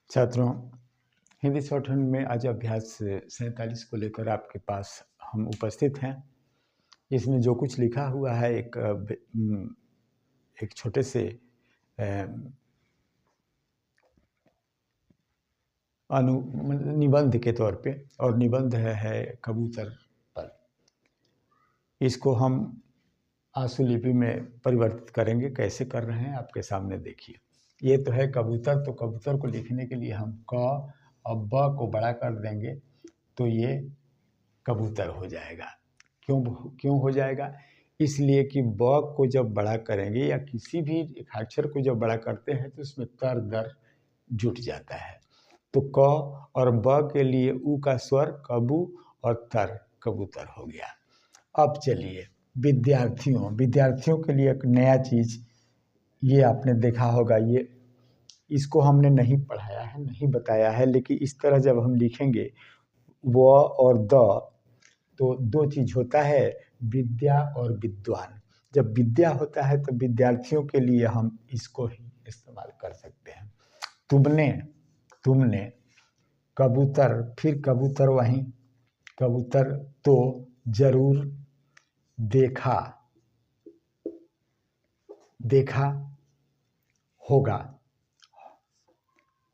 छात्रों, हिंदी शॉर्टहैंड में आज अभ्यास 47 को लेकर आपके पास हम उपस्थित हैं। इसमें जो कुछ लिखा हुआ है एक छोटे से निबंध के तौर पे, और निबंध है कबूतर पर। इसको हम आशुलिपि में परिवर्तित करेंगे। कैसे कर रहे हैं आपके सामने देखिए। ये तो है कबूतर, तो कबूतर को लिखने के लिए हम क और ब को बड़ा कर देंगे तो ये कबूतर हो जाएगा। क्यों हो जाएगा? इसलिए कि ब को जब बड़ा करेंगे या किसी भी अक्षर को जब बड़ा करते हैं तो उसमें तर दर जुट जाता है। तो क और ब के लिए उ का स्वर कबू और तर कबूतर हो गया। अब चलिए विद्यार्थियों के लिए एक नया चीज़ ये आपने देखा होगा। ये इसको हमने नहीं पढ़ाया है, नहीं बताया है, लेकिन इस तरह जब हम लिखेंगे व और द, तो दो चीज़ होता है, विद्या और विद्वान। जब विद्या होता है तो विद्यार्थियों के लिए हम इसको ही इस्तेमाल कर सकते हैं। तुमने कबूतर, फिर कबूतर वहीं, कबूतर तो जरूर देखा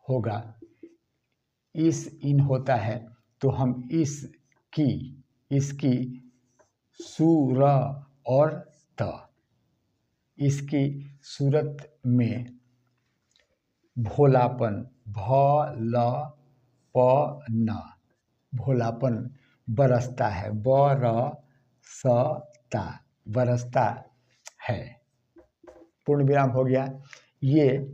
होगा। इस इन होता है तो हम इसकी सु र और त, इसकी सूरत में भोलापन भ ल प न, भोलापन बरसता है, ब र स ता, बरसता है। पूर्ण विराम हो गया। ये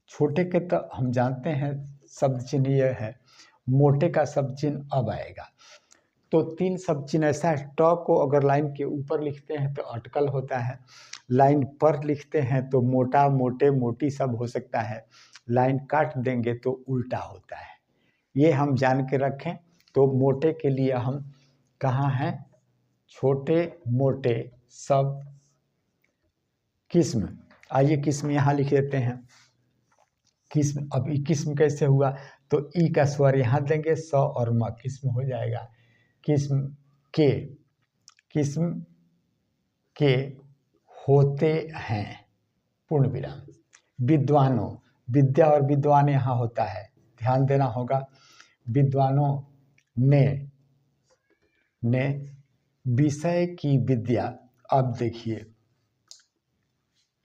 छोटे के तो हम जानते हैं शब्द चिन्ह ये है, मोटे का शब्द चिन्ह अब आएगा। तो 3 शब्द चिन्ह ऐसा है, ट को अगर लाइन के ऊपर लिखते हैं तो अटकल होता है, लाइन पर लिखते हैं तो मोटा, मोटे, मोटी सब हो सकता है, लाइन काट देंगे तो उल्टा होता है। ये हम जान के रखें। तो मोटे के लिए हम कहाँ हैं? छोटे मोटे सब किस्म। आइए किस्म यहाँ लिख देते हैं। किस्म, अब किस्म कैसे हुआ? तो ई का स्वर यहाँ देंगे, स और म, किस्म हो जाएगा। किस्म के होते हैं, पूर्ण विराम। विद्वानों, विद्या और विद्वान यहाँ होता है, ध्यान देना होगा। विद्वानों ने विषय की विद्या। अब देखिए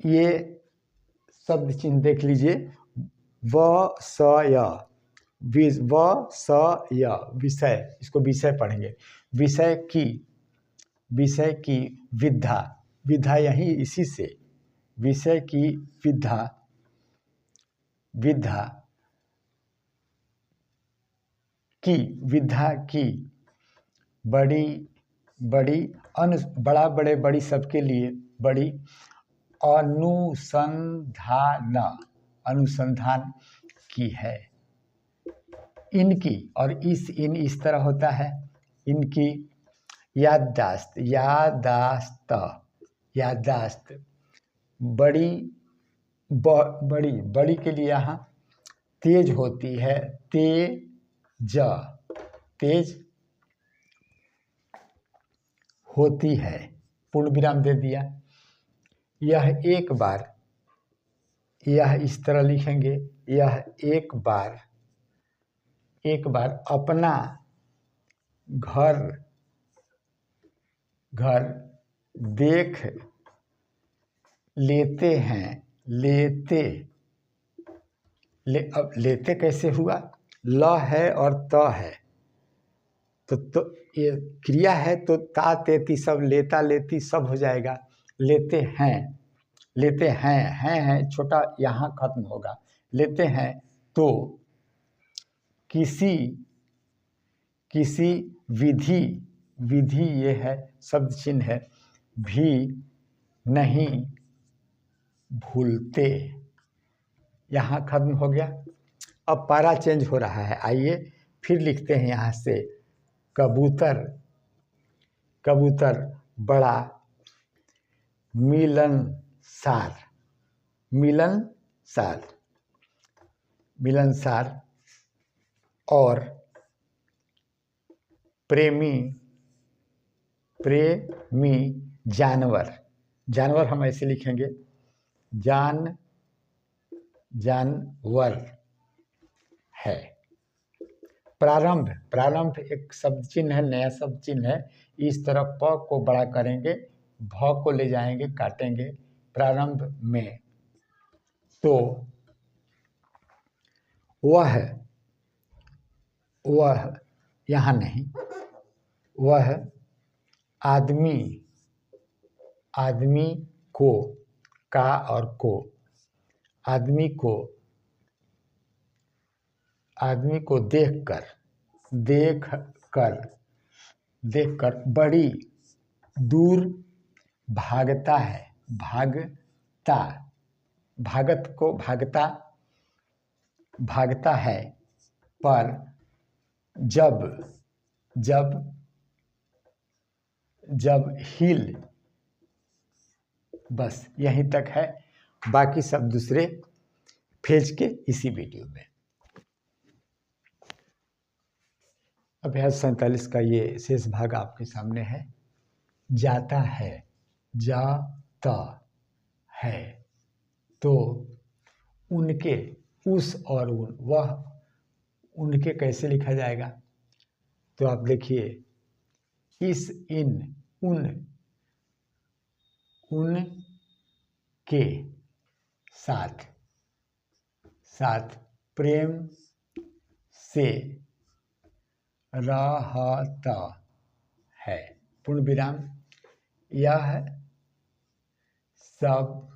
ये शब्द चिन्ह देख लीजिए, व स य, विषय, इसको विषय पढ़ेंगे। विषय की विद्या यही इसी से, विषय की विद्या की बड़ी सबके लिए बड़ी अनुसंधान की है। इनकी और इस तरह होता है। इनकी याददाश्त बड़ी के लिए यहाँ तेज होती है, तेज होती है, पूर्ण विराम दे दिया। यह इस तरह लिखेंगे, यह एक बार अपना घर देख लेते हैं। अब लेते कैसे हुआ? ल है और त है, तो ये क्रिया है, तो ता तेती सब, लेता लेती सब हो जाएगा। लेते हैं छोटा यहाँ खत्म होगा। लेते हैं तो किसी विधि ये है, शब्द चिन्ह है, भी नहीं भूलते, यहाँ खत्म हो गया। अब पारा चेंज हो रहा है। आइए फिर लिखते हैं यहाँ से, कबूतर बड़ा मिलनसार। मिलनसार, मिलनसार और प्रेमी, प्रेमी जानवर, जानवर हम ऐसे लिखेंगे जानवर है। प्रारंभ, प्रारंभ एक शब्द चिन्ह है, नया शब्द चिन्ह है। इस तरह प को बड़ा करेंगे, भ को ले जाएंगे, काटेंगे प्रारंभ में, तो वह यहाँ नहीं, वह आदमी, आदमी को, का और को, आदमी को देखकर, देखकर बड़ी दूर भागता है, भागता, भागत को भागता, भागता है, पर जब हिल, बस यहीं तक है, बाकी सब दूसरे फेज के इसी वीडियो में। अभ्यास 47 का ये शेष भाग आपके सामने है। जाता है, जाता है, तो उनके, उस और उन, वह उनके कैसे लिखा जाएगा? तो आप देखिए, इस, इन, उन के साथ, साथ प्रेम से रहता है, पूर्ण विराम। यह सब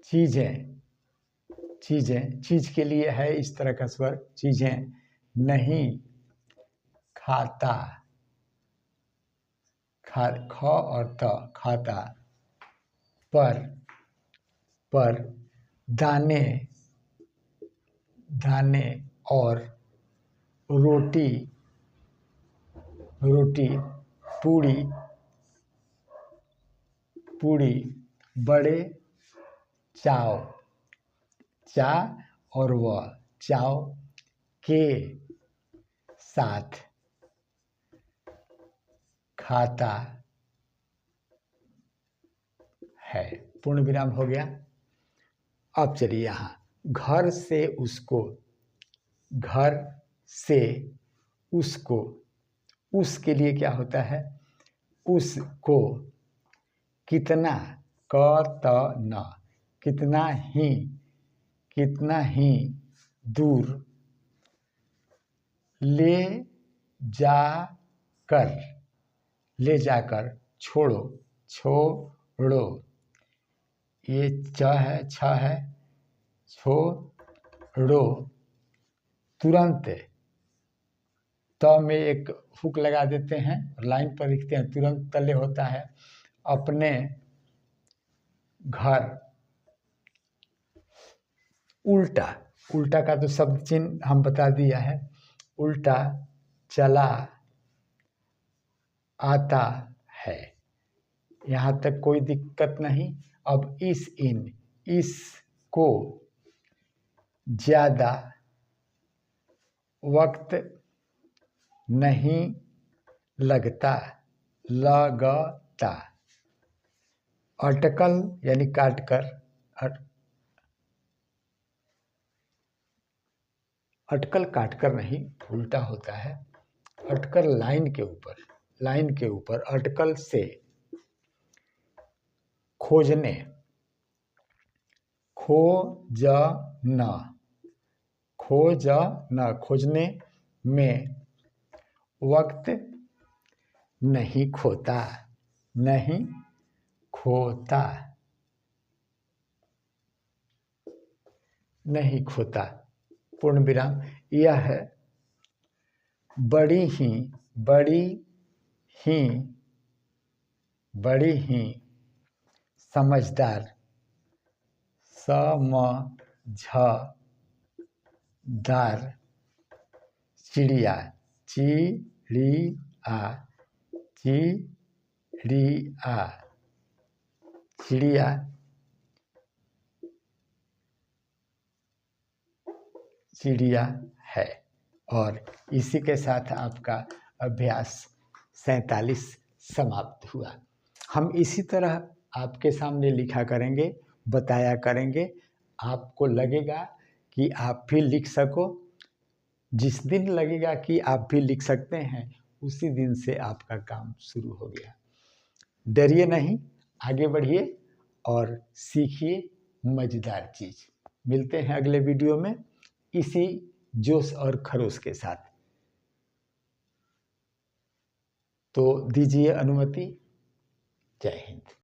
चीजें, चीज के लिए है इस तरह का स्वर, चीजें नहीं खाता, ख और त, खाता, पर दाने, और रोटी, पूड़ी, बड़े चाव, चा और वह, चाव के साथ खाता है, पूर्ण विराम हो गया। अब चलिए यहाँ, घर से उसको, घर से उसको, उसके लिए क्या होता है? उसको कितना, क त न, कितना ही दूर ले जाकर छोड़ो, ये च है, छ है, छोड़ो, तुरंत, त में एक हुक लगा देते हैं, लाइन पर लिखते हैं, तुरंत तले होता है, अपने घर, उल्टा, उल्टा का तो शब्द चिन्ह हम बता दिया है, उल्टा चला आता है, यहाँ तक कोई दिक्कत नहीं। अब इस, इन, इसको ज्यादा वक्त नहीं लगता, अटकल यानी काट कर, अटकल काट कर नहीं, उल्टा होता है, अटकल लाइन के ऊपर, अटकल से खोजने, खोजने में वक्त नहीं खोता, पूर्ण विराम। यह बड़ी ही समझदार, चिड़िया, चिड़िया चिड़िया है। और इसी के साथ आपका अभ्यास 47 समाप्त हुआ। हम इसी तरह आपके सामने लिखा करेंगे, बताया करेंगे। आपको लगेगा कि आप भी लिख सको। जिस दिन लगेगा कि आप भी लिख सकते हैं, उसी दिन से आपका काम शुरू हो गया। डरिए नहीं, आगे बढ़िए और सीखिए मज़ेदार चीज़। मिलते हैं अगले वीडियो में इसी जोश और खरोश के साथ। तो दीजिए अनुमति। जय हिंद।